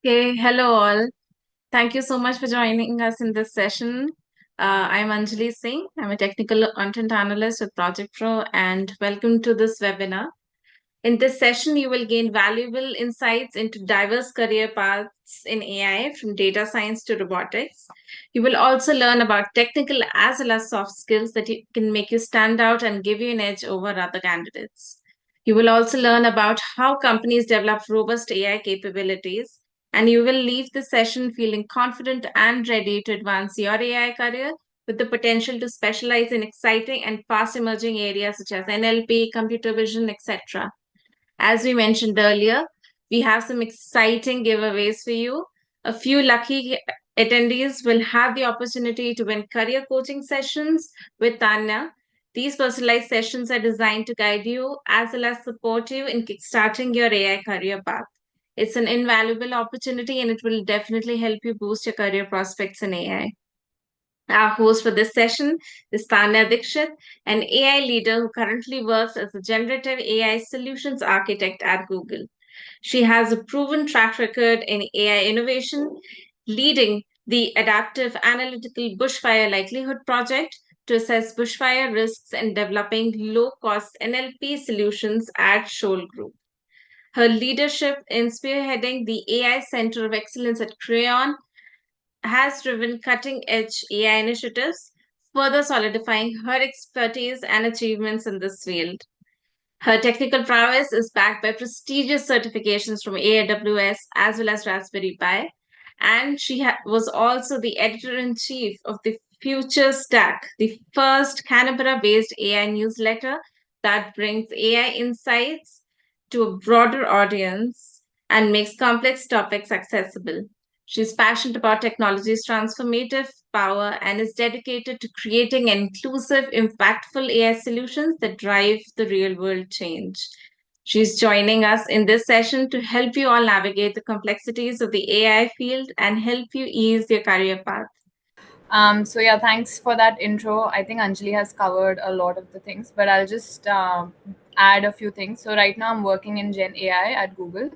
Okay, hello all. Thank you so much for joining us in this session. I'm Anjali Singh. I'm a technical content analyst with Project Pro, and welcome to this webinar. In this session, you will gain valuable insights into diverse career paths in AI, from data science to robotics. You will also learn about technical as well as soft skills that can make you stand out and give you an edge over other candidates. You will also learn about how companies develop robust AI capabilities, and you will leave the session feeling confident and ready to advance your AI career with the potential to specialize in exciting and fast emerging areas such as NLP, computer vision, etc. As we mentioned earlier, we have some exciting giveaways for you. A few lucky attendees will have the opportunity to win career coaching sessions with Tanya. These personalized sessions are designed to guide you as well as support you in kickstarting your AI career path. It's an invaluable opportunity and it will definitely help you boost your career prospects in AI. Our host for this session is Tanya Dikshit, an AI leader who currently works as a generative AI solutions architect at Google. She has a proven track record in AI innovation, leading the Adaptive Analytical Bushfire Likelihood Project to assess bushfire risks and developing low cost NLP solutions at Shoal Group. Her leadership in spearheading the AI Center of Excellence at Crayon has driven cutting edge AI initiatives, further solidifying her expertise and achievements in this field. Her technical prowess is backed by prestigious certifications from AWS as well as Raspberry Pi, and she was also the editor in chief of the Future Stack, the first Canberra based AI newsletter that brings AI insights to a broader audience and makes complex topics accessible. She's passionate about technology's transformative power and is dedicated to creating inclusive, impactful AI solutions that drive the real world change. She's joining us in this session to help you all navigate the complexities of the AI field and help you ease your career path. So yeah, thanks for that intro. I think Anjali has covered a lot of the things, but I'll just add a few things. So right now I'm working in Gen AI at Google.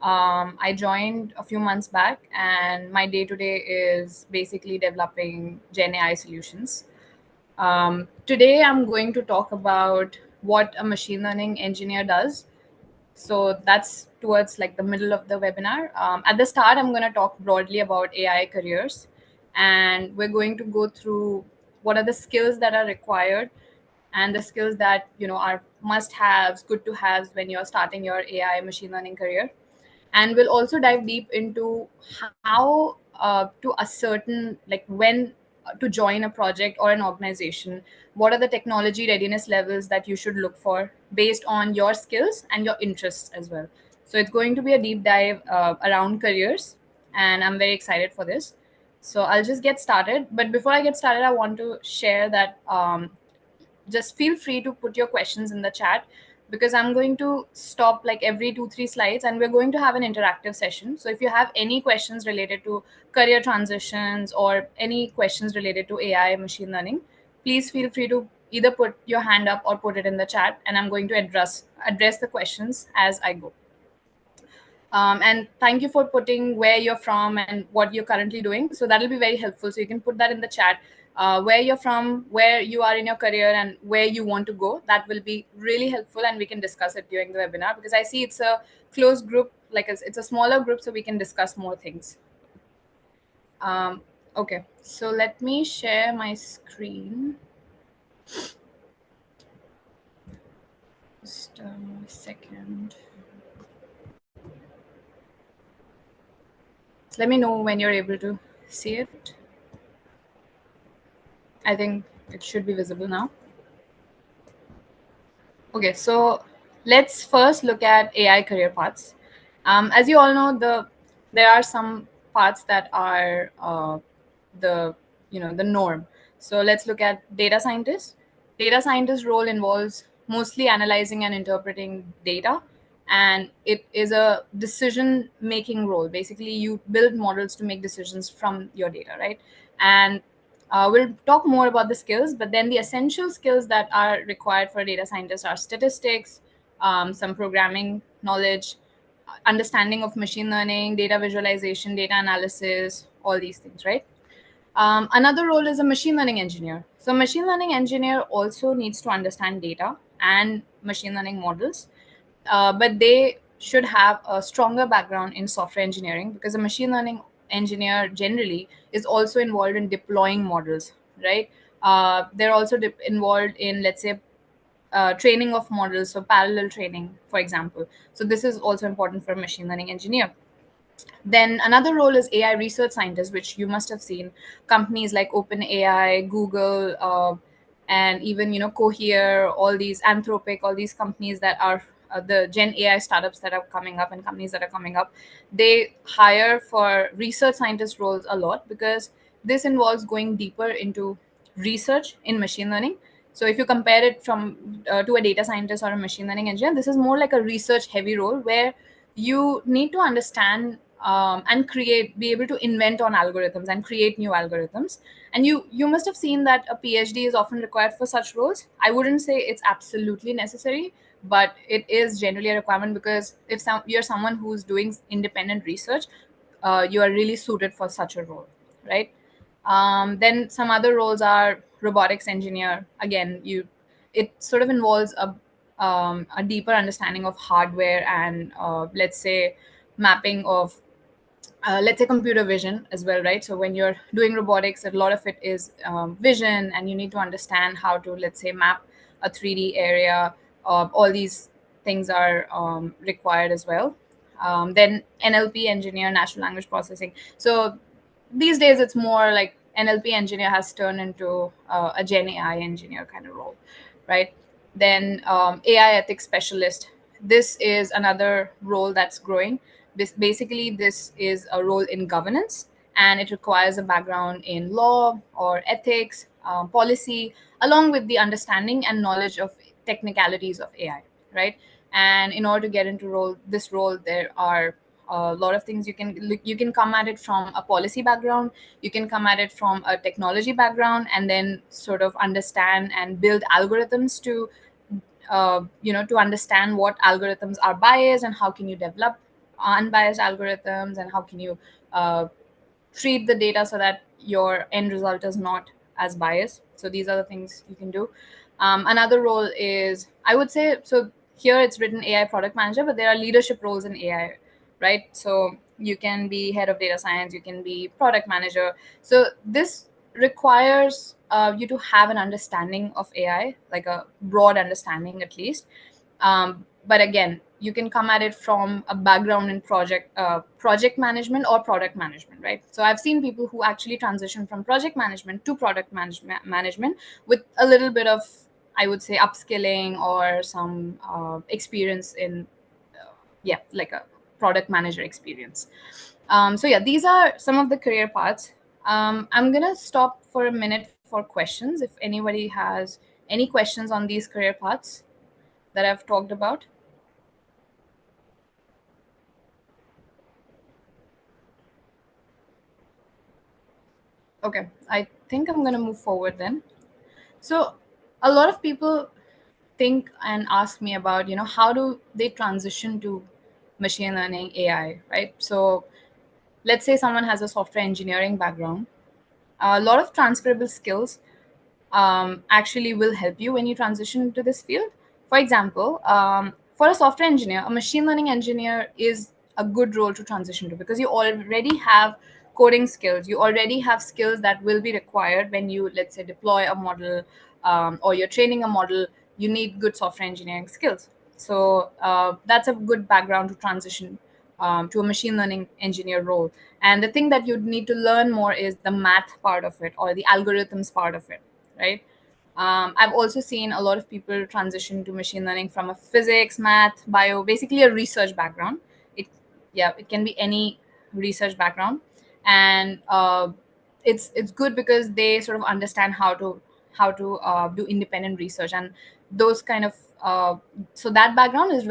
I joined a few months back, and my day to day is basically developing Gen AI solutions. Today I'm going to talk about what a machine learning engineer does. So that's towards like the middle of the webinar. At the start, I'm going to talk broadly about AI careers, and we're going to go through what are the skills that are required and the skills that are must haves, good to haves when you're starting your AI machine learning career. And we'll also dive deep into how to ascertain like when to join a project or an organization, what are the technology readiness levels that you should look for based on your skills and your interests as well. So it's going to be a deep dive around careers, and I'm very excited for this. So I'll just get started, but before I get started, I want to share that just feel free to put your questions in the chat, because I'm going to stop like every 2 3 slides and we're going to have an interactive session. So if you have any questions related to career transitions or any questions related to AI machine learning, please feel free to either put your hand up or put it in the chat, and I'm going to address the questions as I go. And thank you for putting where you're from and what you're currently doing. So that'll be very helpful. So you can put that in the chat, where you're from, where you are in your career, and where you want to go. That will be really helpful, and we can discuss it during the webinar, because I see it's a closed group, like it's a smaller group, so we can discuss more things. Okay, so let me share my screen. Just a second. Let me know when you're able to see it. I think it should be visible now. Okay, so let's first look at AI career paths. As you all know, there are some paths that are the the norm. So let's look at data scientist. Data scientist role involves mostly analyzing and interpreting data, and it is a decision making role. Basically, you build models to make decisions from your data, right? And we'll talk more about the skills, but then the essential skills that are required for a data scientist are statistics, some programming knowledge, understanding of machine learning, data visualization, data analysis, all these things, right? Another role is a machine learning engineer. So machine learning engineer also needs to understand data and machine learning models, but they should have a stronger background in software engineering, because a machine learning engineer generally is also involved in deploying models, right? They're also involved in, let's say, training of models, so parallel training, for example. So this is also important for a machine learning engineer. Then another role is AI research scientist, which you must have seen companies like OpenAI, Google, and even Cohere, all these Anthropic, all these companies that are the Gen AI startups that are coming up and companies that are coming up. They hire for research scientist roles a lot, because this involves going deeper into research in machine learning. So if you compare it from to a data scientist or a machine learning engineer, this is more like a research heavy role, where you need to understand and be able to invent on algorithms and create new algorithms. And you must have seen that a PhD is often required for such roles. I wouldn't say it's absolutely necessary, but it is generally a requirement, because if you're someone who's doing independent research, you are really suited for such a role, right? Then some other roles are robotics engineer. Again, it sort of involves a deeper understanding of hardware and, let's say, mapping of, let's say, computer vision as well, right? So when you're doing robotics, a lot of it is vision, and you need to understand how to, let's say, map a 3D area. All these things are required as well. Then NLP engineer, natural language processing. So these days it's more like NLP engineer has turned into a Gen AI engineer kind of role, right? Then AI ethics specialist. This is another role that's growing. Basically, this is a role in governance, and it requires a background in law or ethics, policy, along with the understanding and knowledge of technicalities of AI, right? And in order to get into this role, there are a lot of things. You can come at it from a policy background, you can come at it from a technology background, and then sort of understand and build algorithms to understand what algorithms are biased, and how can you develop unbiased algorithms, and how can you uh, treat the data so that your end result is not as biased. So these are the things you can do. Another role is, I would say, so here it's written AI product manager, but there are leadership roles in AI, right? So you can be head of data science, you can be product manager. So this requires you to have an understanding of AI, like a broad understanding at least. But again, you can come at it from a background in project management or product management, right? So I've seen people who actually transition from project management to product management with a little bit of, I would say, upskilling or some experience in, yeah, like a product manager experience. So yeah, these are some of the career paths. I'm gonna stop for a minute for questions if anybody has any questions on these career paths that I've talked about. Okay, I think I'm going to move forward then. So, a lot of people think and ask me about, how do they transition to machine learning AI, right? So, let's say someone has a software engineering background. A lot of transferable skills actually will help you when you transition into this field. For example, for a software engineer, a machine learning engineer is a good role to transition to, because you already have coding skills. You already have skills that will be required when you, let's say, deploy a model, or you're training a model. You need good software engineering skills. So that's a good background to transition to a machine learning engineer role. And the thing that you need to learn more is the math part of it, or the algorithms part of it, right? I've also seen a lot of people transition to machine learning from a physics, math, bio, basically a research background. It, yeah, it can be any research background, and it's good because they sort of understand how to do independent research, and those kind of so that background is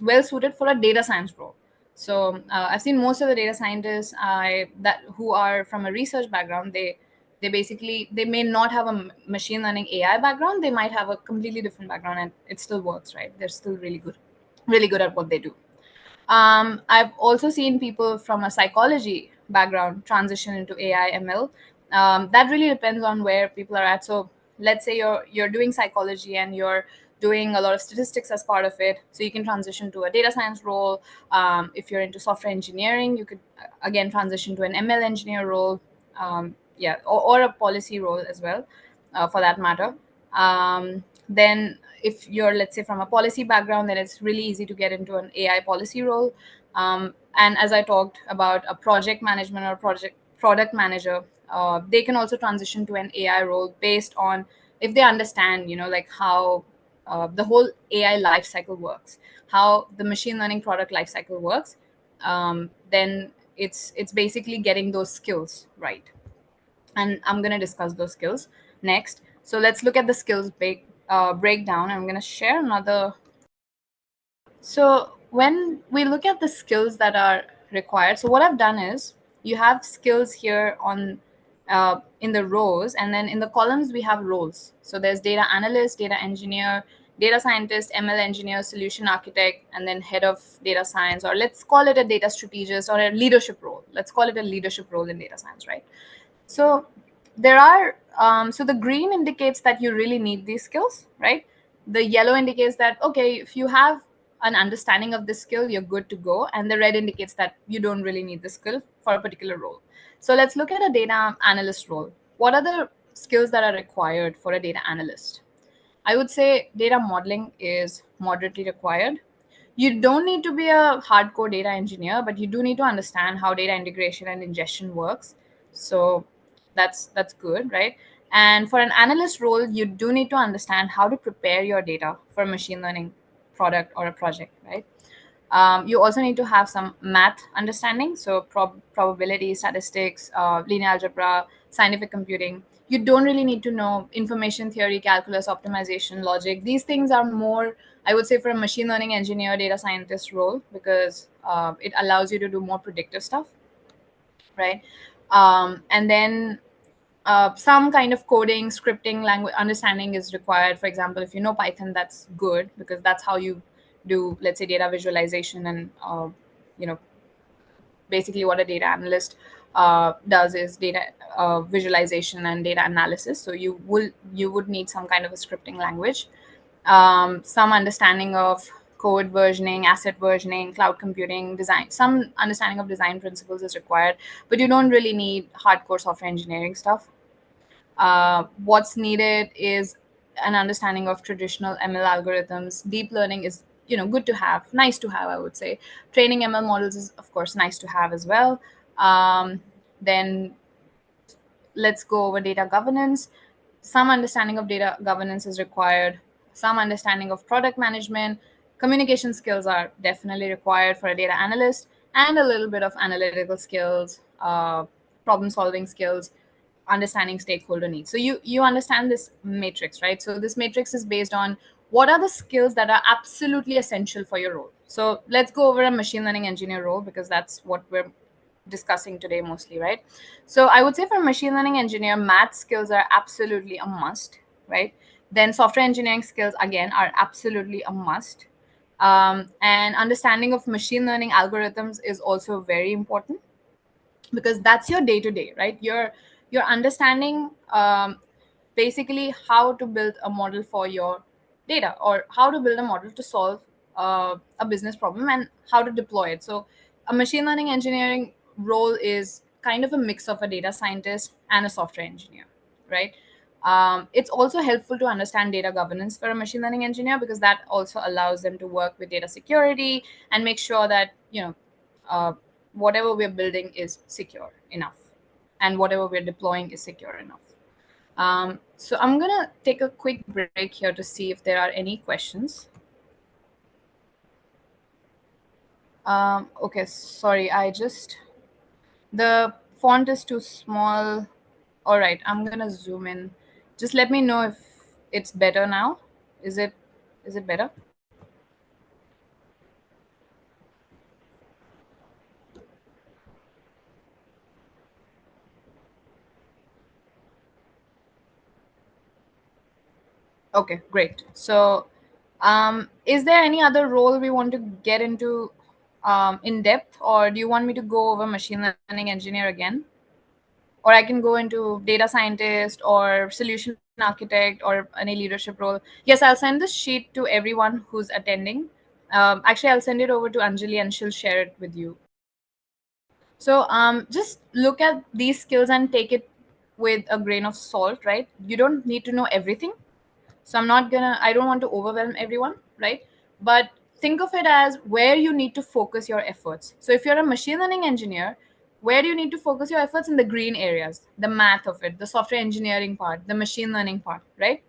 well suited for a data science role. So I've seen most of the data scientists who are from a research background. They may not have a machine learning AI background. They might have a completely different background, and it still works, right? They're still really good at what they do. I've also seen people from a psychology background transition into AI ML. That really depends on where people are at. So let's say you're doing psychology and you're doing a lot of statistics as part of it. So you can transition to a data science role. If you're into software engineering, you could again transition to an ML engineer role. Yeah, or a policy role as well, for that matter. Then if you're, let's say, from a policy background, then it's really easy to get into an AI policy role. And as I talked about a project management or project product manager, they can also transition to an AI role based on if they understand, like how the whole AI life cycle works, how the machine learning product life cycle works. Then it's basically getting those skills right, and I'm going to discuss those skills next. So let's look at the skills breakdown. I'm going to share another. So when we look at the skills that are required, so what I've done is you have skills here on in the rows, and then in the columns we have roles. So there's data analyst, data engineer, data scientist, ML engineer, solution architect, and then head of data science, or let's call it a data strategist or a leadership role. Let's call it a leadership role in data science, right? So there are so the green indicates that you really need these skills, right? The yellow indicates that okay, if you have an understanding of this skill, you're good to go, and the red indicates that you don't really need the skill for a particular role. So let's look at a data analyst role. What are the skills that are required for a data analyst? I would say data modeling is moderately required. You don't need to be a hardcore data engineer, but you do need to understand how data integration and ingestion works. So that's good, right? And for an analyst role, you do need to understand how to prepare your data for a machine learning product or a project, right? You also need to have some math understanding, so probability, statistics, linear algebra, scientific computing. You don't really need to know information theory, calculus, optimization, logic. These things are more, I would say, for a machine learning engineer, data scientist role, because it allows you to do more predictive stuff, right? And then some kind of coding, scripting, language understanding is required. For example, if you know Python, that's good because that's how you do, let's say, data visualization and you know basically what a data analyst does is data visualization and data analysis. So you would need some kind of a scripting language, some understanding of code versioning, asset versioning, cloud computing, design. Some understanding of design principles is required, but you don't really need hardcore software engineering stuff. What's needed is an understanding of traditional ML algorithms. Deep learning is, good to have, nice to have, I would say. Training ML models is, of course, nice to have as well. Then let's go over data governance. Some understanding of data governance is required. Some understanding of product management. Communication skills are definitely required for a data analyst, and a little bit of analytical skills, problem solving skills, understanding stakeholder needs. So you understand this matrix, right? So this matrix is based on what are the skills that are absolutely essential for your role. So let's go over a machine learning engineer role because that's what we're discussing today mostly, right? So I would say for machine learning engineer, math skills are absolutely a must, right? Then software engineering skills again are absolutely a must. And understanding of machine learning algorithms is also very important because that's your day to day, right? You're understanding basically how to build a model for your data, or how to build a model to solve a business problem and how to deploy it. So a machine learning engineering role is kind of a mix of a data scientist and a software engineer, right? It's also helpful to understand data governance for a machine learning engineer because that also allows them to work with data security and make sure that uh, whatever we're building is secure enough, and whatever we're deploying is secure enough. So I'm gonna take a quick break here to see if there are any questions. Okay, sorry, the font is too small. All right, I'm gonna zoom in. Just let me know if it's better now. Is it better? Okay, great. So, is there any other role we want to get into in depth, or do you want me to go over machine learning engineer again? Or I can go into data scientist or solution architect or any leadership role. Yes, I'll send this sheet to everyone who's attending. Actually, I'll send it over to Anjali and she'll share it with you. So just look at these skills and take it with a grain of salt, right? You don't need to know everything. So I don't want to overwhelm everyone, right? But think of it as where you need to focus your efforts. So if you're a machine learning engineer, where do you need to focus your efforts? In the green areas, the math of it, the software engineering part, the machine learning part, right?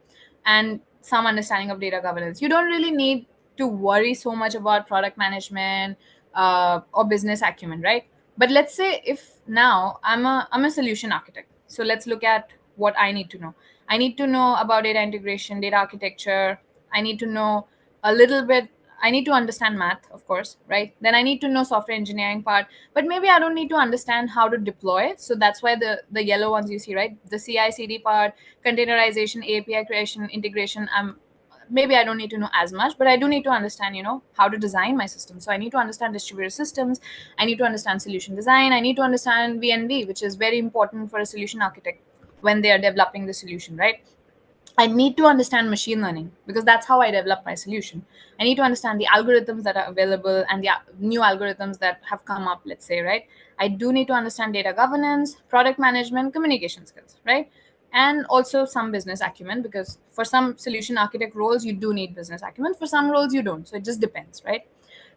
And some understanding of data governance. You don't really need to worry so much about product management or business acumen, right? But let's say if now I'm a solution architect. So let's look at what I need to know. I need to know about data integration, data architecture. I need to know a little bit. I need to understand math, of course, right? Then I need to know software engineering part, but maybe I don't need to understand how to deploy. So that's why the yellow ones you see, right? The CI/CD part, containerization, API creation, integration. Maybe I don't need to know as much, but I do need to understand, how to design my system. So I need to understand distributed systems. I need to understand solution design. I need to understand VNV, which is very important for a solution architect when they are developing the solution, right? I need to understand machine learning because that's how I develop my solution. I need to understand the algorithms that are available and the new algorithms that have come up, let's say, right? I do need to understand data governance, product management, communication skills, right? And also some business acumen, because for some solution architect roles, you do need business acumen. For some roles, you don't. So it just depends, right?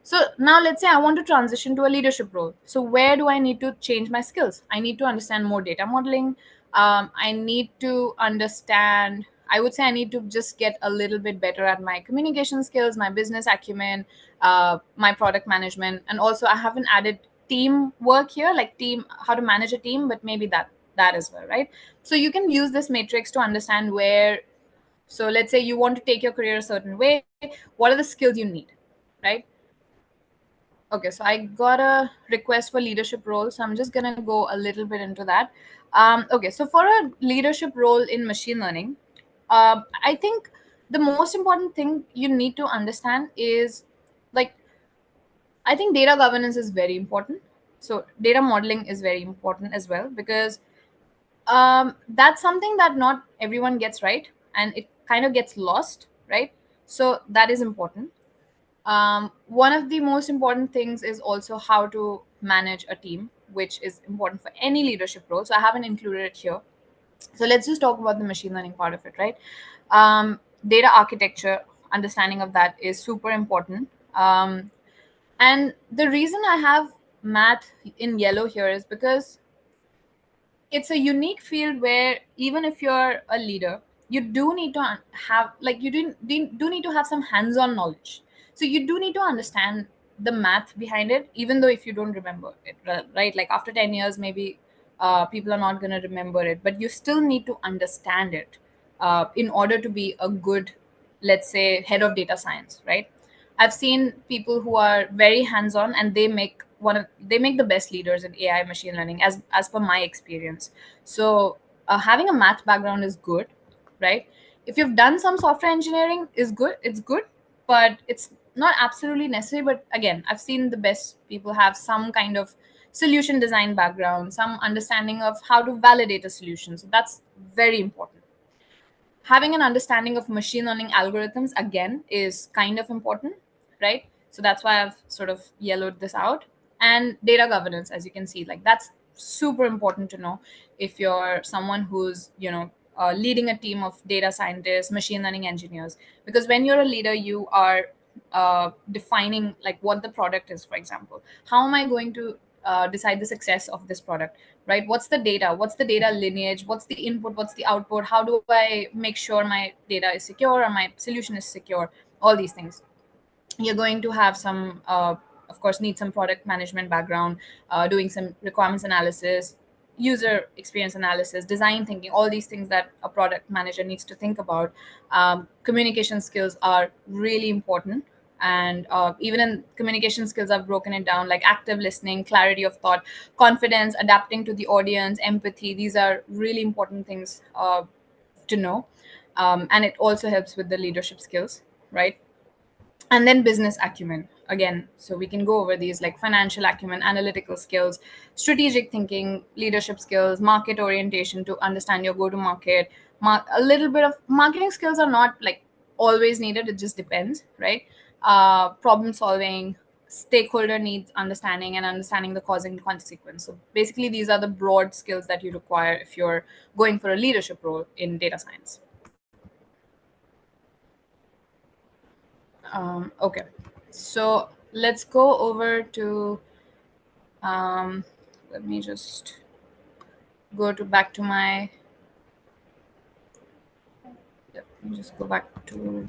So now let's say I want to transition to a leadership role. So where do I need to change my skills? I need to understand more data modeling. I need to understand, I would say I need to just get a little bit better at my communication skills, my business acumen, my product management. And also I haven't added team work here, like team, how to manage a team, but maybe that as well, right? So you can use this matrix to understand where, so let's say you want to take your career a certain way, what are the skills you need, right? Okay, so I got a request for leadership role, so I'm just gonna go a little bit into that. Okay, so for a leadership role in machine learning, I think the most important thing you need to understand is, like, I think data governance is very important. So data modeling is very important as well, because that's something that not everyone gets right, and it kind of gets lost, right? So that is important. One of the most important things is also how to manage a team, which is important for any leadership role. So I haven't included it here. So let's just talk about the machine learning part of it, right? Data architecture, understanding of that is super important. And the reason I have math in yellow here is because it's a unique field where even if you're a leader, you do need to have, like, do need to have some hands-on knowledge. So you do need to understand the math behind it, even though if you don't remember it, right? Like after 10 years maybe people are not going to remember it, but you still need to understand it in order to be a good, let's say, head of data science, right? I've seen people who are very hands-on, and they make the best leaders in AI machine learning, as per my experience. So having a math background is good, right? If you've done some software engineering, is good. It's good, but it's not absolutely necessary. But again, I've seen the best people have some kind of solution design background, some understanding of how to validate a solution. So that's very important. Having an understanding of machine learning algorithms again is kind of important, right? So that's why I've sort of yellowed this out. And data governance, as you can see, like, that's super important to know if you're someone who's leading a team of data scientists, machine learning engineers. Because when you're a leader, you are defining like what the product is. For example, how am I going to decide the success of this product, right? What's the data, what's the data lineage, what's the input, what's the output, how do I make sure my data is secure or my solution is secure? All these things. You're going to have some of course need some product management background, doing some requirements analysis, user experience analysis, design thinking, all these things that a product manager needs to think about. Communication skills are really important. And even in communication skills, I've broken it down like active listening, clarity of thought, confidence, adapting to the audience, empathy. These are really important things to know. And it also helps with the leadership skills, right? And then business acumen. again, so we can go over these like financial acumen, analytical skills, strategic thinking, leadership skills, market orientation to understand your go to market. A little bit of marketing skills are not like always needed, it just depends, right? Problem solving, stakeholder needs understanding, and understanding the cause and consequence. So basically, these are the broad skills that you require if you're going for a leadership role in data science. Okay, so let's go over to let me just go to back to my let me just go back to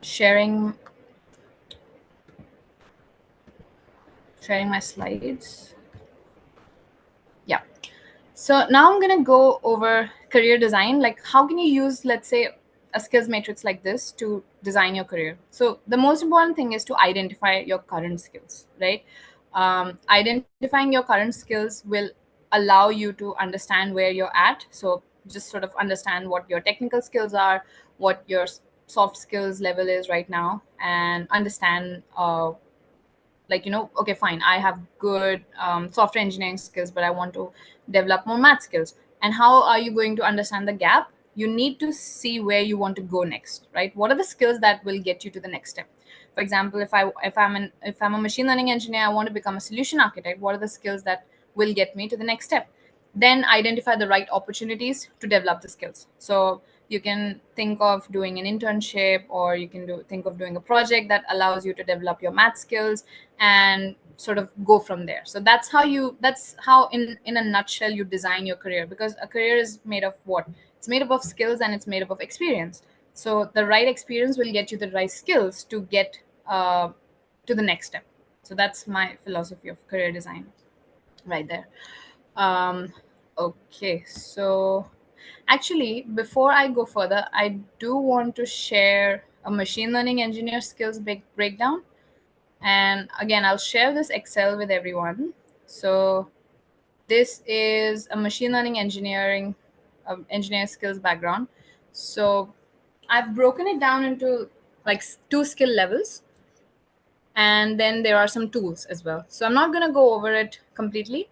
sharing my slides. Yeah, so now I'm going to go over career design. Like, how can you use, let's say, a skills matrix like this to design your career? So the most important thing is to identify your current skills, right? Identifying your current skills will allow you to understand where you're at. So just sort of understand what your technical skills are, what your soft skills level is right now, and understand like, okay, fine, I have good software engineering skills, but I want to develop more math skills. And how are you going to understand the gap? You need to see where you want to go next, right? What are the skills that will get you to the next step? For example, if I'm a machine learning engineer, I want to become a solution architect. What are the skills that will get me to the next step? Then identify the right opportunities to develop the skills. So you can think of doing an internship, or you can think of doing a project that allows you to develop your math skills and sort of go from there. So that's how in a nutshell you design your career, because a career is made of what? It's made up of skills, and it's made up of experience. So the right experience will get you the right skills to get to the next step. So that's my philosophy of career design right there. Okay, so actually, before I go further, I do want to share a machine learning engineer skills breakdown. And again, I'll share this Excel with everyone. So this is a machine learning engineer skills background. So I've broken it down into like two skill levels, and then there are some tools as well. So I'm not going to go over it completely,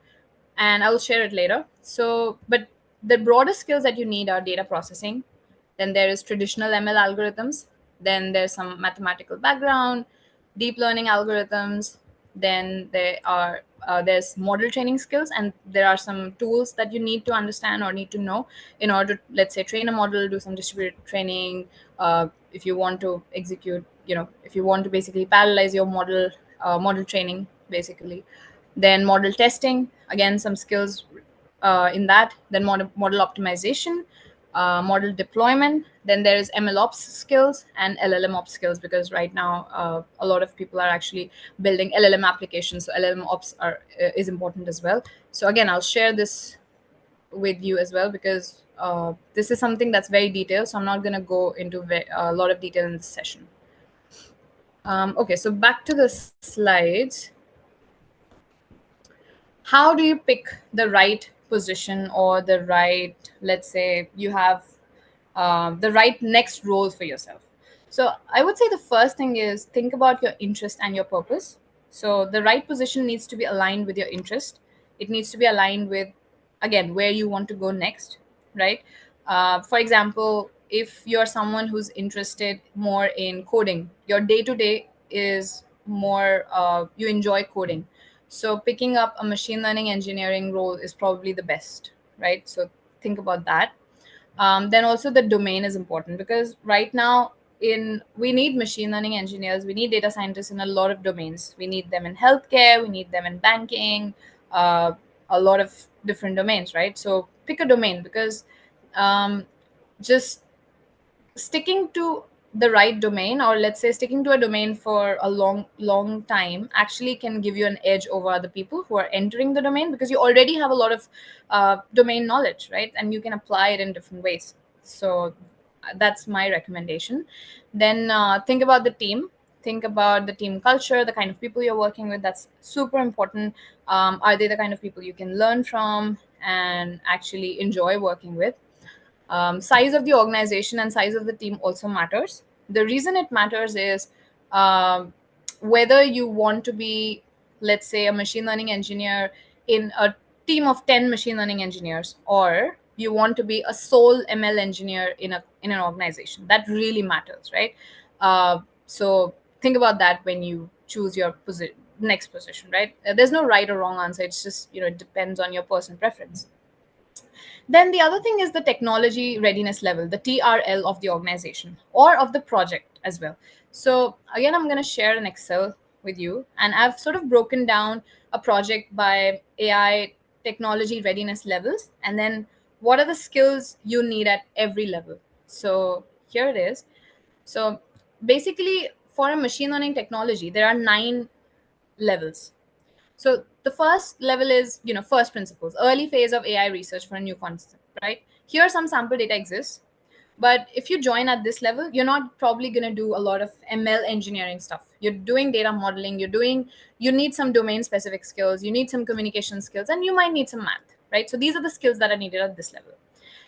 and I'll share it later. So, but the broader skills that you need are data processing, then there is traditional ML algorithms, then there's some mathematical background, deep learning algorithms, then there's model training skills, and there are some tools that you need to understand or need to know in order to, let's say, train a model, do some distributed training. If you want to execute, if you want to basically parallelize your model training basically. Then model testing, again, some skills in that. Then model optimization, model deployment. Then there is ML ops skills and LLM ops skills, because right now a lot of people are actually building LLM applications. So LLM ops is important as well. So again, I'll share this with you as well, because this is something that's very detailed. So I'm not going to go into a lot of detail in this session. Okay, so back to the slides. How do you pick the right position, or the right, let's say you have the right next role for yourself? So I would say the first thing is think about your interest and your purpose. So the right position needs to be aligned with your interest. It needs to be aligned with, again, where you want to go next, right? For example, if you're someone who's interested more in coding, your day to day is more, you enjoy coding. So picking up a machine learning engineering role is probably the best, right? So think about that. Then also the domain is important, because right now in we need machine learning engineers, we need data scientists in a lot of domains. We need them in healthcare, we need them in banking, uh, a lot of different domains, right? So pick a domain, because just sticking to the right domain, or let's say sticking to a domain for a long time, actually can give you an edge over other people who are entering the domain, because you already have a lot of domain knowledge, right? And you can apply it in different ways. So that's my recommendation. Then think about the team. Think about the team culture, the kind of people you're working with. That's super important. Are they the kind of people you can learn from and actually enjoy working with? Size of the organization and size of the team also matters. The reason it matters is whether you want to be, let's say, a machine learning engineer in a team of 10 machine learning engineers, or you want to be a sole ML engineer in an organization. That really matters, right? So think about that when you choose your next position, right? There's no right or wrong answer. It's just, it depends on your personal preference. Then the other thing is the technology readiness level, the TRL of the organization or of the project as well. So again, I'm going to share an Excel with you, and I've sort of broken down a project by AI technology readiness levels, and then what are the skills you need at every level. So here it is. So basically, for a machine learning technology, there are 9 levels. So the first level is, first principles, early phase of AI research for a new concept, right? Here, some sample data exists, but if you join at this level, you're not probably going to do a lot of ML engineering stuff. You're doing data modeling. You need some domain specific skills. You need some communication skills, and you might need some math, right? So these are the skills that are needed at this level.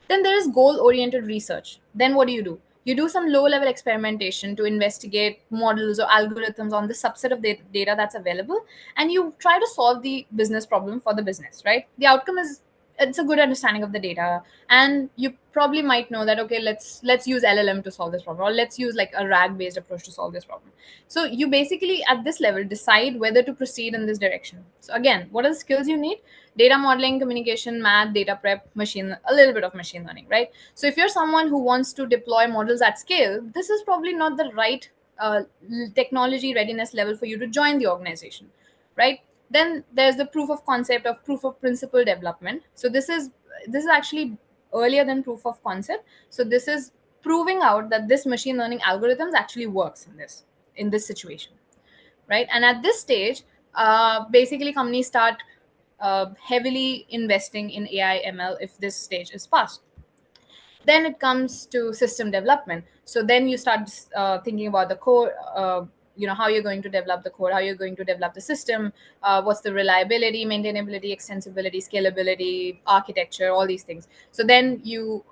Then there is goal oriented research. Then what do? You do some low level experimentation to investigate models or algorithms on the subset of data that's available, and you try to solve the business problem for the business, right? The outcome is, it's a good understanding of the data, and you probably might know that, okay, let's use LLM to solve this problem, or let's use like a RAG based approach to solve this problem. So you basically at this level decide whether to proceed in this direction. So again, what are the skills you need? Data modeling, communication, math, data prep, a little bit of machine learning, right? So if you're someone who wants to deploy models at scale, this is probably not the right uh, technology readiness level for you to join the organization, right? Then there's the proof of concept of proof of principle development. So this is actually earlier than proof of concept. So this is proving out that this machine learning algorithms actually works in this situation, right? And at this stage, basically companies start heavily investing in AI ML if this stage is passed. Then it comes to system development. So then you start thinking about the core, how you're going to develop the code, how you're going to develop the system, what's the reliability, maintainability, extensibility, scalability, architecture, all these things. So then you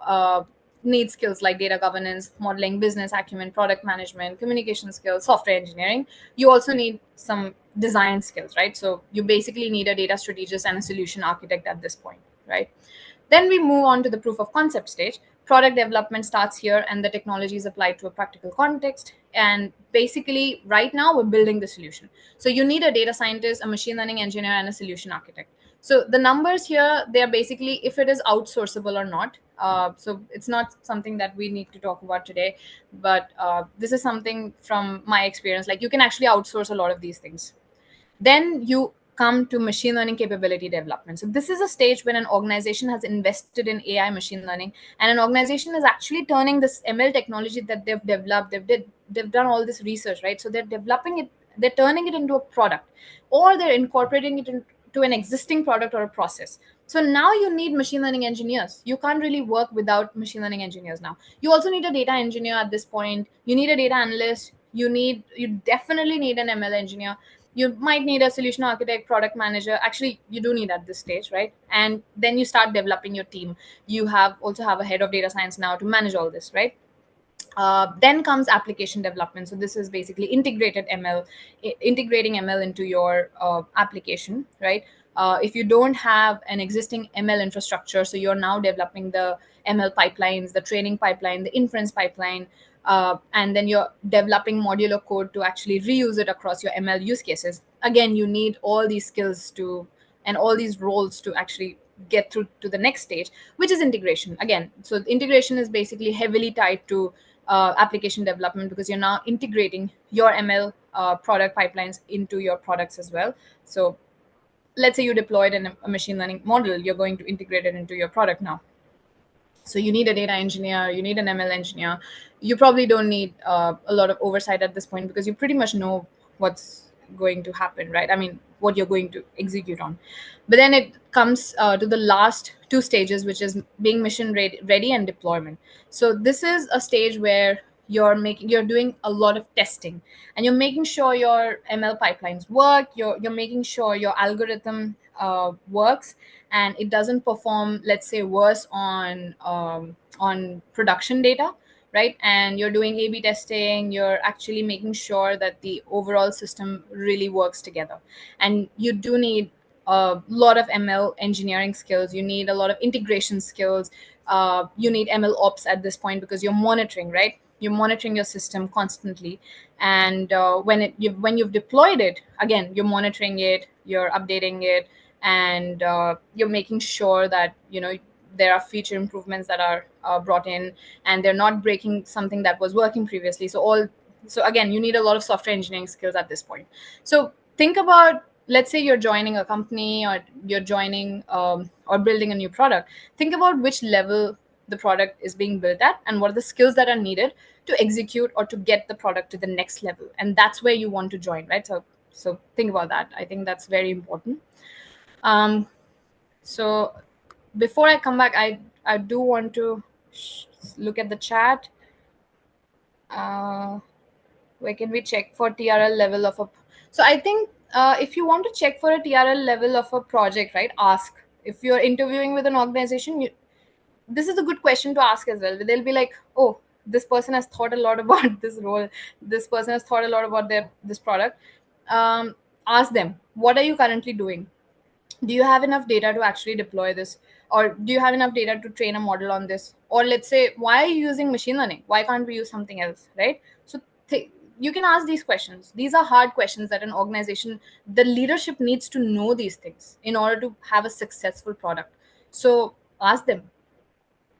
need skills like data governance, modeling, business acumen, product management, communication skills, software engineering. You also need some design skills, right? So you basically need a data strategist and a solution architect at this point, right? Then we move on to the proof of concept stage. Product development starts here, and the technology is applied to a practical context. And basically, right now, we're building the solution. So you need a data scientist, a machine learning engineer, and a solution architect. So the numbers here, they are basically if it is outsourceable or not. So it's not something that we need to talk about today, but this is something from my experience. Like you can actually outsource a lot of these things. Then you come to machine learning capability development. So this is a stage when an organization has invested in AI machine learning, and an organization is actually turning this ML technology that they've developed, they've done all this research, right? So they're developing it, they're turning it into a product, or they're incorporating it into an existing product or a process. So now you need machine learning engineers. You can't really work without machine learning engineers now. You also need a data engineer at this point. You need a data analyst. You definitely need an ML engineer. You might need a solution architect, product manager. Actually, you do need at this stage, right? And then you start developing your team. You have a head of data science now to manage all this, right? Then comes application development. So this is basically integrated ML, integrating ML into your application, right? If you don't have an existing ML infrastructure, so you're now developing the ML pipelines, the training pipeline, the inference pipeline, and then you're developing modular code to actually reuse it across your ML use cases. Again, you need all these skills and all these roles to actually get through to the next stage, which is integration. Again, so integration is basically heavily tied to application development, because you're now integrating your ML product pipelines into your products as well. So let's say you deployed a machine learning model, you're going to integrate it into your product now. So you need a data engineer, you need an ML engineer. You probably don't need a lot of oversight at this point, because you pretty much know what's going to happen, right? I mean, what you're going to execute on. But then it comes to the last 2 stages, which is being mission ready and deployment. So this is a stage where you're doing a lot of testing, and you're making sure your ML pipelines work. You're making sure your algorithm works, and it doesn't perform, let's say, worse on production data, right? And you're doing A/B testing, you're actually making sure that the overall system really works together. And you do need a lot of ML engineering skills. You need a lot of integration skills. You need ML ops at this point because you're monitoring, right? You're monitoring your system constantly, and when you've deployed it, again, you're monitoring it, you're updating it, and you're making sure that there are feature improvements that are brought in, and they're not breaking something that was working previously. So again, you need a lot of software engineering skills at this point. So think about, let's say you're joining a company, or you're joining or building a new product. Think about which level the product is being built at, and what are the skills that are needed to execute or to get the product to the next level. And that's where you want to join, right? So think about that. I think that's very important. So before I come back, I do want to look at the chat. uh, where can we check for TRL level of a, so I think if you want to check for a TRL level of a project, right, ask. If you're interviewing with an organization, this is a good question to ask as well. They'll be like, oh, this person has thought a lot about this role, this person has thought a lot about this product. Ask them, what are you currently doing? Do you have enough data to actually deploy this, or do you have enough data to train a model on this? Or let's say, why are you using machine learning? Why can't we use something else, right? So you can ask these questions. These are hard questions that an organization, the leadership needs to know these things in order to have a successful product. So ask them.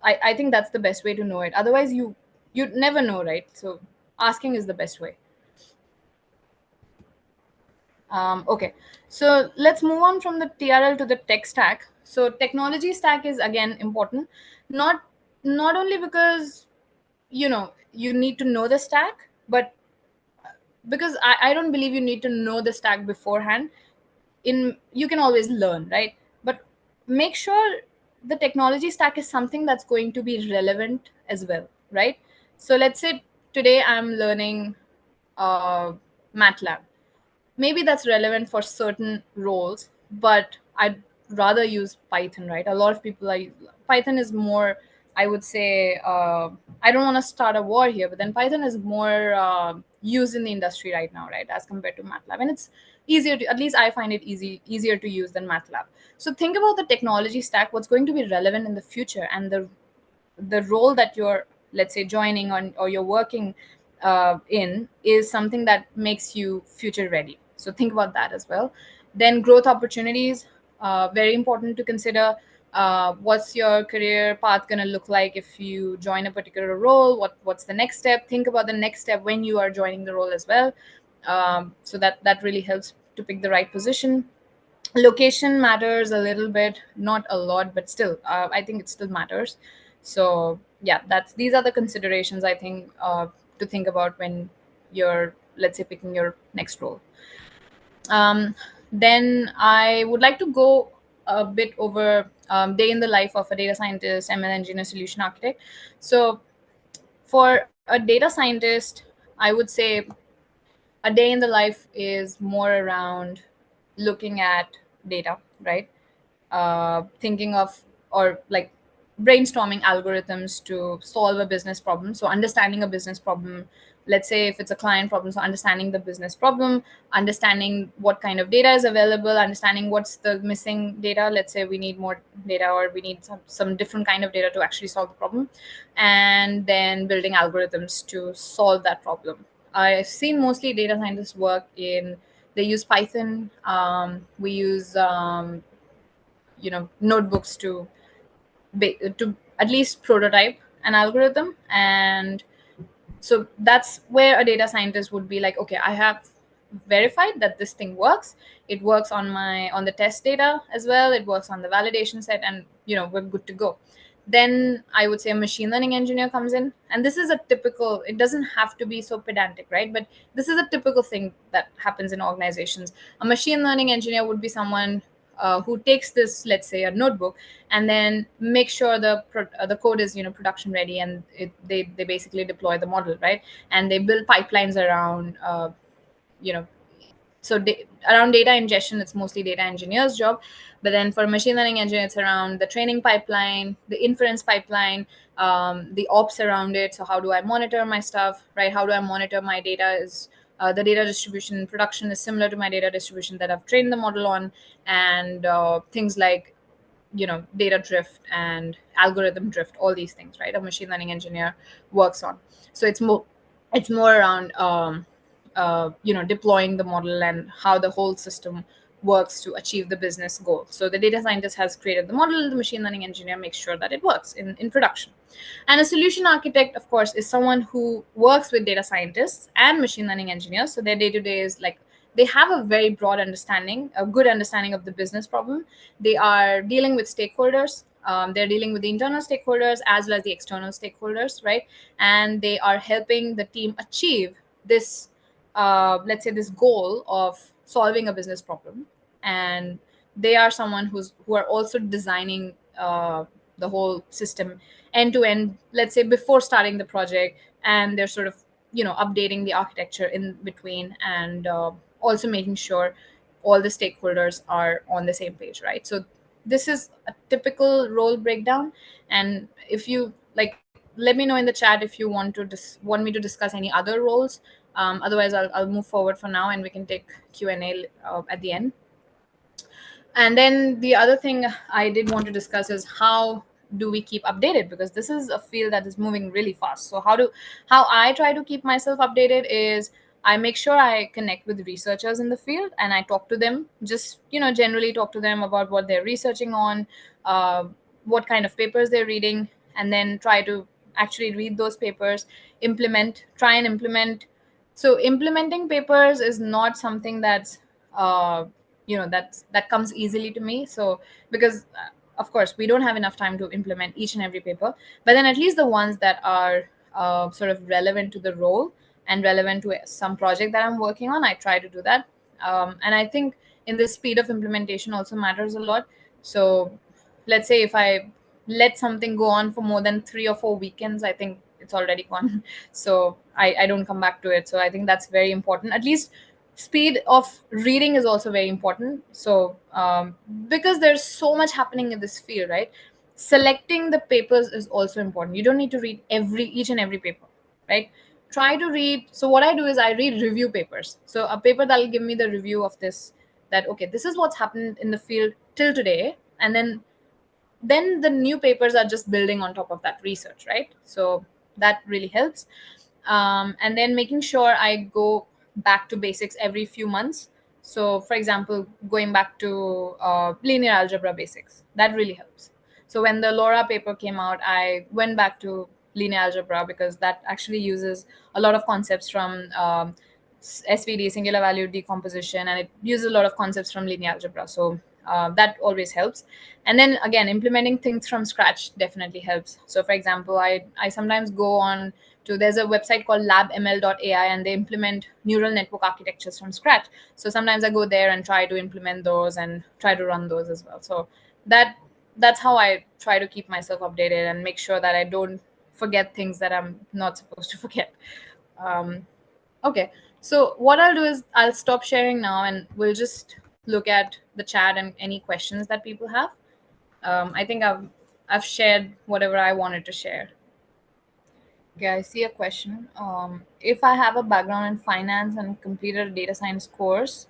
I think that's the best way to know it. Otherwise, you'd never know, right? So asking is the best way. Okay, so let's move on from the TRL to the tech stack. So technology stack is again important, not not only because you need to know the stack, but because I don't believe you need to know the stack beforehand. You can always learn, right? But make sure the technology stack is something that's going to be relevant as well, right? So let's say today I'm learning uh, MATLAB. Maybe that's relevant for certain roles, but I'd rather use Python, right? A lot of people are Python is more, I would say, I don't want to start a war here, but then Python is more used in the industry right now, right, as compared to MATLAB. And it's easier to, at least I find it easier to use than MATLAB. So think about the technology stack, what's going to be relevant in the future, and the role that you're, let's say, joining on, or you're working in, is something that makes you future ready. So think about that as well. Then growth opportunities, very important to consider. What's your career path going to look like if you join a particular role? What's the next step? Think about the next step when you are joining the role as well. So that really helps to pick the right position. Location matters a little bit, not a lot, but still, I think it still matters. So yeah, these are the considerations, I think, to think about when you're, let's say, picking your next role. um, then I would like to go a bit over day in the life of a data scientist, ML engineer, solution architect. So for a data scientist, I would say a day in the life is more around looking at data, right? Thinking of, or like brainstorming algorithms to solve a business problem. So understanding a business problem, let's say if it's a client problem, so understanding the business problem, understanding what kind of data is available, understanding what's the missing data. Let's say we need more data, or we need some different kind of data to actually solve the problem, and then building algorithms to solve that problem. I've seen mostly data scientists work in, they use Python. We use notebooks to at least prototype an algorithm. And so that's where a data scientist would be like, okay, I have verified that this thing works. It works on the test data as well, it works on the validation set, and we're good to go. Then I would say a machine learning engineer comes in, and this is a typical, it doesn't have to be so pedantic, right? But this is a typical thing that happens in organizations. A machine learning engineer would be someone who takes this, let's say, a notebook, and then make sure the code is production ready, and they basically deploy the model, right? And they build pipelines around you know So around data ingestion, it's mostly data engineers' job. But then for machine learning engineer, it's around the training pipeline, the inference pipeline, the ops around it. So how do I monitor my stuff, right? How do I monitor my data? Is the data distribution in production is similar to my data distribution that I've trained the model on, and things like data drift and algorithm drift, all these things, right? A machine learning engineer works on. So it's more around deploying the model and how the whole system works to achieve the business goal. So the data scientist has created the model, the machine learning engineer makes sure that it works in production. And a solution architect, of course, is someone who works with data scientists and machine learning engineers. So their day to day is like they have a very broad understanding, a good understanding of the business problem. They are dealing with stakeholders. They're dealing with the internal stakeholders as well as the external stakeholders, right? And they are helping the team achieve this, let's say, this goal of solving a business problem. And they are someone who are also designing the whole system end to end, let's say, before starting the project. And they're sort of updating the architecture in between, and also making sure all the stakeholders are on the same page, right? So this is a typical role breakdown. And if you like, let me know in the chat if you want me to discuss any other roles. Otherwise, I'll move forward for now, and we can take Q&A at the end. And then the other thing I did want to discuss is how do we keep updated, because this is a field that is moving really fast. So how I try to keep myself updated is I make sure I connect with researchers in the field, and I talk to them, just generally talk to them about what they're researching on, uh, what kind of papers they're reading, and then try to actually read those papers, try and implement. So implementing papers is not something that's that comes easily to me. So because of course we don't have enough time to implement each and every paper, but then at least the ones that are sort of relevant to the role and relevant to some project that I'm working on, I try to do that. And I think in the speed of implementation also matters a lot. So let's say if I let something go on for more than 3 or 4 weekends, I think it's already gone. So I don't come back to it. So I think that's very important. At least speed of reading is also very important. So because there's so much happening in this field, right? Selecting the papers is also important. You don't need to read each and every paper, right? Try to read. So what I do is I read review papers. So a paper that'll give me the review of this, that okay, this is what's happened in the field till today, and then the new papers are just building on top of that research, right? So that really helps. And then making sure I go back to basics every few months. So for example, going back to linear algebra basics, that really helps. So when the Laura paper came out, I went back to linear algebra because that actually uses a lot of concepts from SVD, singular value decomposition, and it uses a lot of concepts from linear algebra. So that always helps. And then again, implementing things from scratch definitely helps. So for example, I sometimes go on to, there's a website called labml.ai, and they implement neural network architectures from scratch. So sometimes I go there and try to implement those and try to run those as well. So that's how I try to keep myself updated and make sure that I don't forget things that I'm not supposed to forget. Okay, so what I'll do is I'll stop sharing now, and we'll just look at the chat and any questions that people have. I think I've shared whatever I wanted to share. Okay, I see a question. If I have a background in finance and completed a data science course,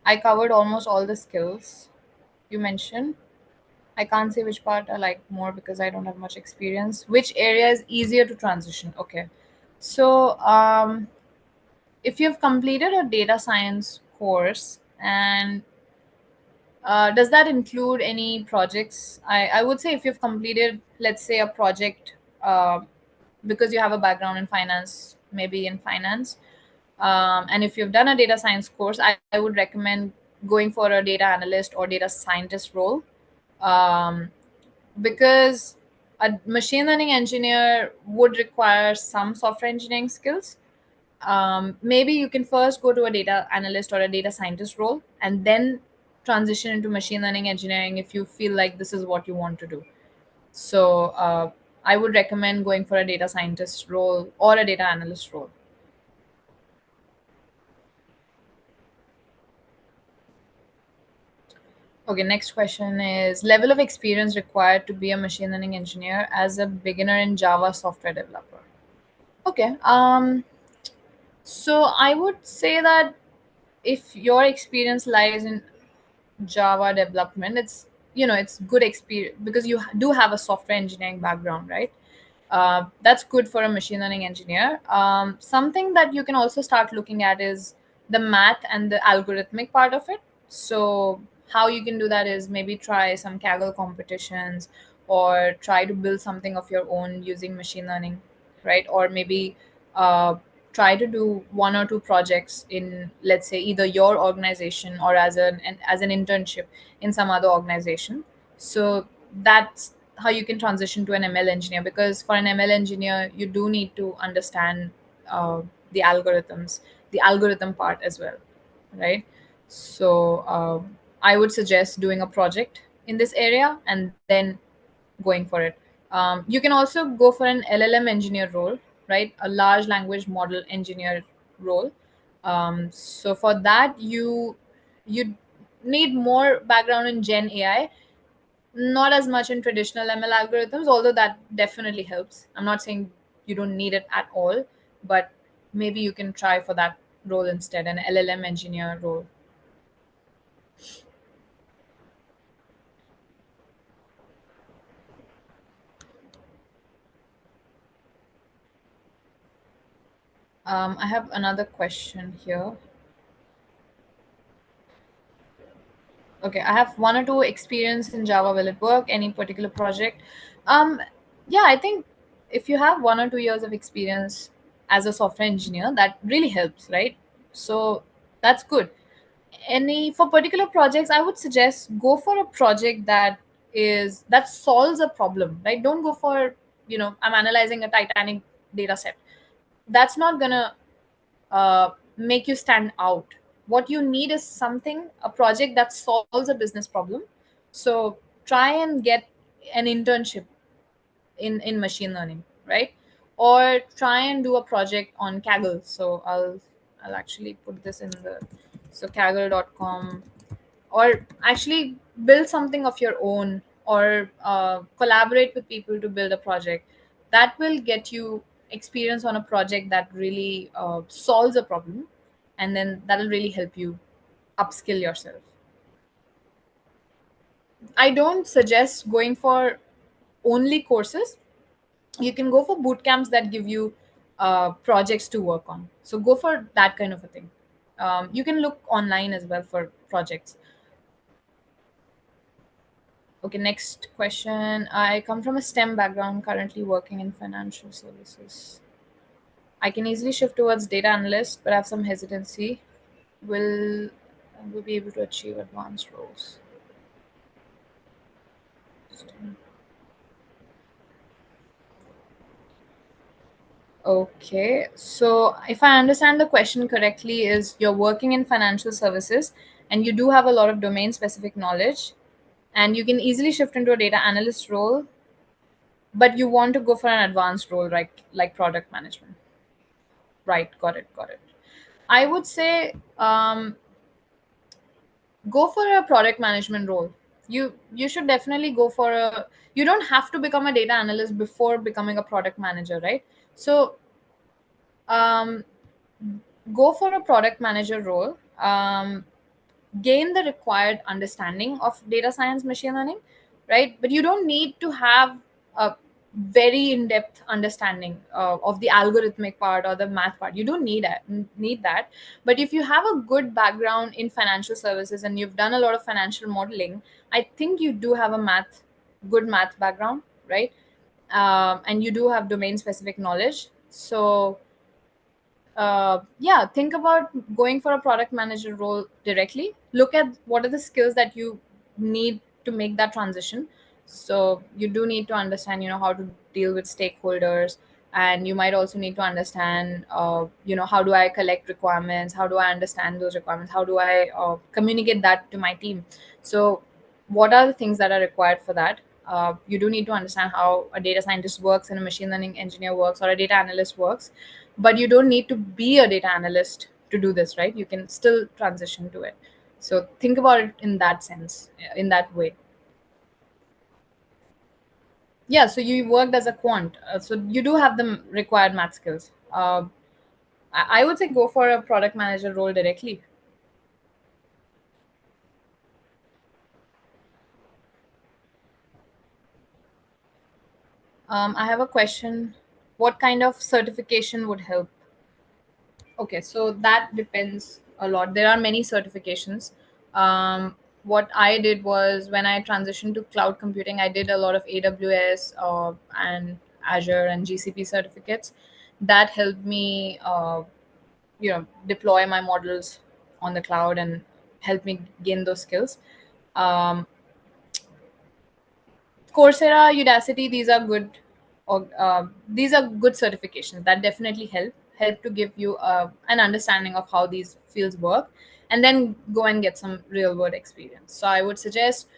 I covered almost all the skills you mentioned. I can't say which part I like more because I don't have much experience. Which area is easier to transition? Okay, so if you've completed a data science course, and does that include any projects? I would say if you've completed, let's say, a project because you have a background in finance, maybe in finance, and if you've done a data science course, I would recommend going for a data analyst or data scientist role, um, because a machine learning engineer would require some software engineering skills. Maybe you can first go to a data analyst or a data scientist role, and then transition into machine learning engineering if you feel like this is what you want to do. So I would recommend going for a data scientist role or a data analyst role. Okay, next question is level of experience required to be a machine learning engineer as a beginner in Java software developer. Okay. So I would say that if your experience lies in Java development, it's good experience because you do have a software engineering background, right? That's good for a machine learning engineer. Something that you can also start looking at is the math and the algorithmic part of it. So how you can do that is maybe try some Kaggle competitions or try to build something of your own using machine learning, right? Or maybe uh, try to do one or two projects in, let's say, either your organization or as an internship in some other organization. So that's how you can transition to an ML engineer, because for an ML engineer you do need to understand uh, the algorithms, the algorithm part as well, right? So I would suggest doing a project in this area and then going for it. You can also go for an LLM engineer role, right? A large language model engineer role. So for that, you need more background in Gen AI, not as much in traditional ML algorithms, although that definitely helps. I'm not saying you don't need it at all, but maybe you can try for that role instead, an LLM engineer role. I have another question here. Okay, I have one or two experience in Java. Will it work? Any particular project? Um, yeah, I think if you have 1 or 2 years of experience as a software engineer, that really helps, right? So that's good. Any for particular projects, I would suggest go for a project that solves a problem, right? Don't go for, I'm analyzing a Titanic data set. That's not gonna make you stand out. What you need is a project that solves a business problem. So try and get an internship in machine learning, right? Or try and do a project on Kaggle. So I'll actually put this in the so kaggle.com, or actually build something of your own, or collaborate with people to build a project that will get you experience on a project that really solves a problem, and then that'll really help you upskill yourself. I don't suggest going for only courses. You can go for boot camps that give you projects to work on, so go for that kind of a thing. You can look online as well for projects. Okay, next question. I come from a STEM background, currently working in financial services. I can easily shift towards data analyst, but I have some hesitancy. Will be able to achieve advanced roles? Okay, so if I understand the question correctly, is you're working in financial services and you do have a lot of domain specific knowledge, and you can easily shift into a data analyst role, but you want to go for an advanced role, right? Like product management. Right, got it, got it. I would say go for a product management role. You should definitely go for a. You don't have to become a data analyst before becoming a product manager, right? So um, go for a product manager role. Gain the required understanding of data science, machine learning, right? But you don't need to have a very in-depth understanding of the algorithmic part or the math part. You don't need that. But if you have a good background in financial services and you've done a lot of financial modeling, I think you do have a good math background, right? And you do have domain specific knowledge. So yeah, think about going for a product manager role directly. Look at what are the skills that you need to make that transition. So you do need to understand, how to deal with stakeholders, and you might also need to understand, how do I collect requirements, how do I understand those requirements, how do I communicate that to my team. So what are the things that are required for that? You do need to understand how a data scientist works and a machine learning engineer works or a data analyst works, but you don't need to be a data analyst to do this, right? You can still transition to it. So think about it in that sense, in that way. Yeah, so you worked as a quant, so you do have the required math skills. I would say go for a product manager role directly. I have a question. What kind of certification would help? Okay, so that depends a lot. There are many certifications. What I did was when I transitioned to cloud computing, I did a lot of AWS and Azure and GCP certificates. That helped me, deploy my models on the cloud and help me gain those skills. Um, Coursera, Udacity, these are good certifications that definitely help to give you an understanding of how these fields work, and then go and get some real world experience. So I would suggest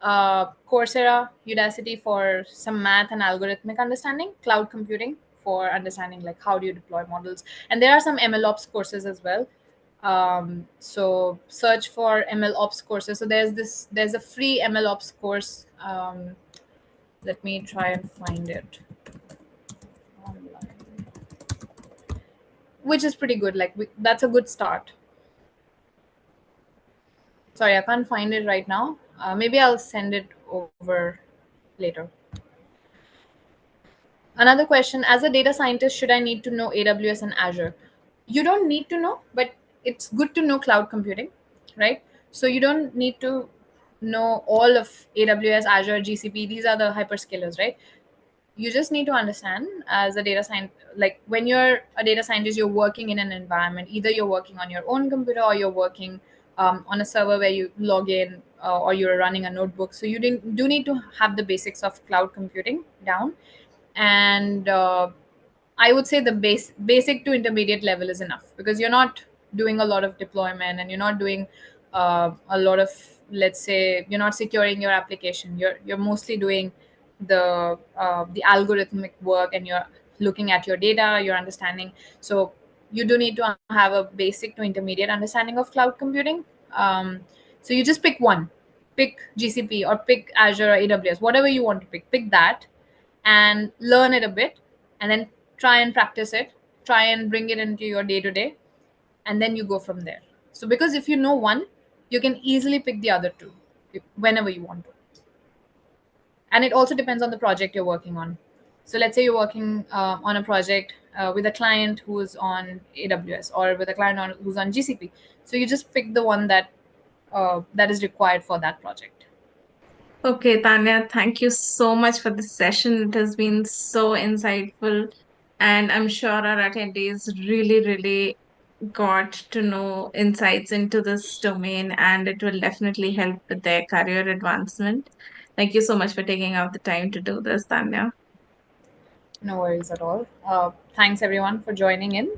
Coursera, Udacity for some math and algorithmic understanding, cloud computing for understanding like how do you deploy models, and there are some MLOps courses as well. So search for MLOps courses. So there's a free MLOps course. Let me try and find it online, which is pretty good. Like that's a good start. Sorry, I can't find it right now. Maybe I'll send it over later. Another question: as a data scientist, should I need to know AWS and Azure? You don't need to know, but it's good to know cloud computing, right? So you don't need to know all of AWS, Azure, GCP. These are the hyperscalers, right? You just need to understand as a data scientist, like when you're a data scientist, you're working in an environment. Either you're working on your own computer or you're working on a server where you log in, or you're running a notebook. So do need to have the basics of cloud computing down. And I would say the basic to intermediate level is enough, because you're not doing a lot of deployment, and you're not doing a lot of, let's say, you're not securing your application. You're mostly doing the algorithmic work, and you're looking at your data, you're understanding. So you do need to have a basic to intermediate understanding of cloud computing. So you just pick one, pick GCP or pick Azure or AWS, whatever you want to pick that, and learn it a bit, and then try and practice it, try and bring it into your day to day, and then you go from there. So because if you know one, you can easily pick the other two whenever you want to. And it also depends on the project you're working on. So let's say you're working on a project with a client who's on AWS, or with a client who's on GCP. So you just pick the one that is required for that project. Okay, Tanya, thank you so much for this session. It has been so insightful, and I'm sure our attendees really got to know insights into this domain, and it will definitely help with their career advancement. Thank you so much for taking out the time to do this, Tanya. No worries at all. Thanks everyone for joining in.